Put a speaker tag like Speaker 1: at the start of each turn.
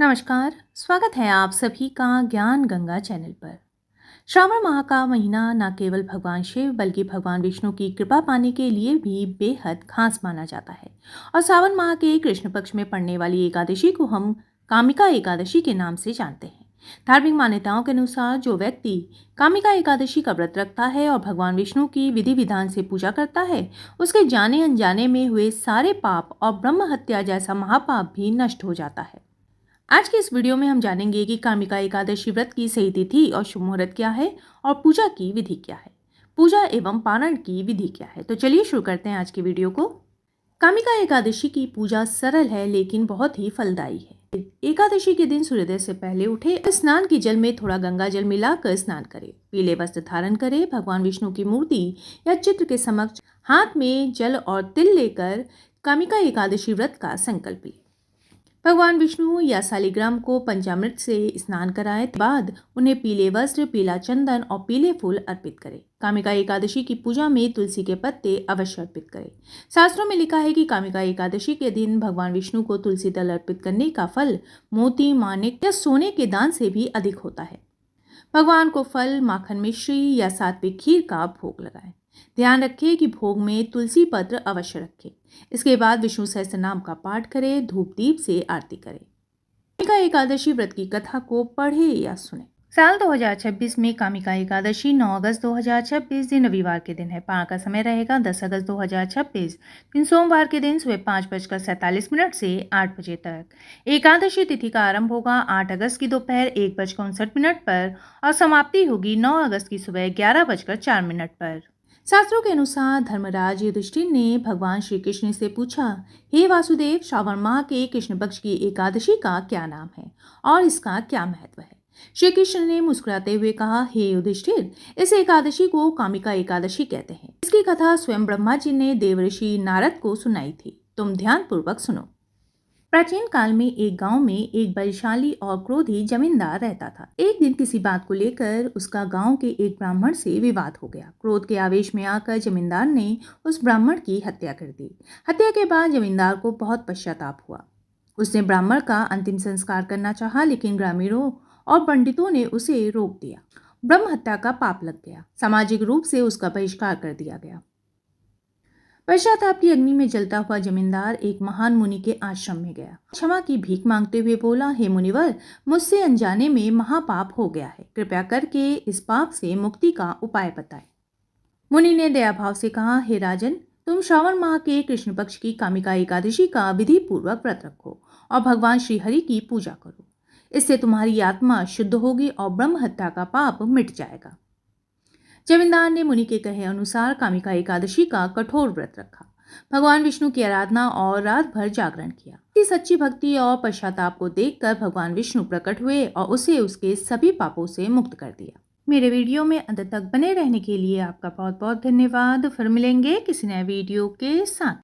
Speaker 1: नमस्कार, स्वागत है आप सभी का ज्ञान गंगा चैनल पर। श्रावण माह का महीना न केवल भगवान शिव बल्कि भगवान विष्णु की कृपा पाने के लिए भी बेहद खास माना जाता है। और सावन माह के कृष्ण पक्ष में पड़ने वाली एकादशी को हम कामिका एकादशी के नाम से जानते हैं। धार्मिक मान्यताओं के अनुसार जो व्यक्ति कामिका एकादशी का व्रत रखता है और भगवान विष्णु की विधि विधान से पूजा करता है, उसके जाने अनजाने में हुए सारे पाप और ब्रह्म हत्या जैसा महापाप भी नष्ट हो जाता है। आज के इस वीडियो में हम जानेंगे कि कामिका एकादशी व्रत की सही तिथि और शुभ मुहूर्त क्या है और पूजा की विधि क्या है, पूजा एवं पारण की विधि क्या है। तो चलिए शुरू करते हैं आज की वीडियो को। कामिका एकादशी की पूजा सरल है लेकिन बहुत ही फलदायी है। एकादशी के दिन सूर्योदय से पहले उठे, स्नान के जल में थोड़ा गंगा जल मिलाकर स्नान करें, पीले वस्त्र धारण करें, भगवान विष्णु की मूर्ति या चित्र के समक्ष हाथ में जल और तिल लेकर कामिका एकादशी व्रत का संकल्प लें। भगवान विष्णु या शालिग्राम को पंचामृत से स्नान कराएं, बाद उन्हें पीले वस्त्र, पीला चंदन और पीले फूल अर्पित करें। कामिका एकादशी की पूजा में तुलसी के पत्ते अवश्य अर्पित करें। शास्त्रों में लिखा है कि कामिका एकादशी के दिन भगवान विष्णु को तुलसी दल अर्पित करने का फल मोती, माणिक या सोने के दान से भी अधिक होता है। भगवान को फल, माखन मिश्री या सात्विक खीर का भोग लगाएं। ध्यान रखें कि भोग में तुलसी पत्र अवश्य रखें। इसके बाद विष्णु सहस्त्र नाम का पाठ करें, धूप दीप से आरती करें। कामिका एकादशी व्रत की कथा को पढ़े या सुने। साल 2026 में कामिका एकादशी 9 अगस्त 2026 दिन रविवार के दिन है। पारण का समय रहेगा 10 अगस्त 2026 दिन सोमवार के दिन सुबह 5:47 से 8 बजे तक। एकादशी तिथि का आरंभ होगा 8 अगस्त की दोपहर 1:59 पर और समाप्ति होगी 9 अगस्त की सुबह 11:04 पर। शास्त्रों के अनुसार धर्मराज युधिष्ठिर ने भगवान श्री कृष्ण से पूछा, हे वासुदेव, श्रावण माह के कृष्ण पक्ष की एकादशी का क्या नाम है और इसका क्या महत्व है। श्री कृष्ण ने मुस्कुराते हुए कहा, हे युधिष्ठिर, इस एकादशी को कामिका एकादशी कहते हैं। इसकी कथा स्वयं ब्रह्मा जी ने देवर्षि नारद को सुनाई थी। तुम ध्यान पूर्वक सुनो। प्राचीन काल में एक गांव में एक बलशाली और क्रोधी जमींदार रहता था। एक दिन किसी बात को लेकर उसका गांव के एक ब्राह्मण से विवाद हो गया। क्रोध के आवेश में आकर जमींदार ने उस ब्राह्मण की हत्या कर दी। हत्या के बाद जमींदार को बहुत पश्चाताप हुआ। उसने ब्राह्मण का अंतिम संस्कार करना चाहा, लेकिन ग्रामीणों और पंडितों ने उसे रोक दिया। ब्रह्म हत्या का पाप लग गया। सामाजिक रूप से उसका बहिष्कार कर दिया गया। पश्चाताप की अग्नि में जलता हुआ जमींदार एक महान मुनि के आश्रम में गया। क्षमा की भीख मांगते हुए बोला, हे मुनिवर, मुझसे अनजाने में महापाप हो गया है। कृपया करके इस पाप से मुक्ति का उपाय बताएं। मुनि ने दया भाव से कहा, हे राजन, तुम श्रावण माह के कृष्ण पक्ष की कामिका एकादशी का विधि पूर्वक व्रत रखो और भगवान श्री हरि की पूजा करो। इससे तुम्हारी आत्मा शुद्ध होगी और ब्रह्म हत्या का पाप मिट जाएगा। जमींदार ने मुनि के कहे अनुसार कामिका एकादशी का कठोर व्रत रखा, भगवान विष्णु की आराधना और रात भर जागरण किया। इसकी सच्ची भक्ति और पश्चाताप को देखकर भगवान विष्णु प्रकट हुए और उसे उसके सभी पापों से मुक्त कर दिया। मेरे वीडियो में अंत तक बने रहने के लिए आपका बहुत बहुत धन्यवाद। फिर मिलेंगे किसी नए वीडियो के साथ।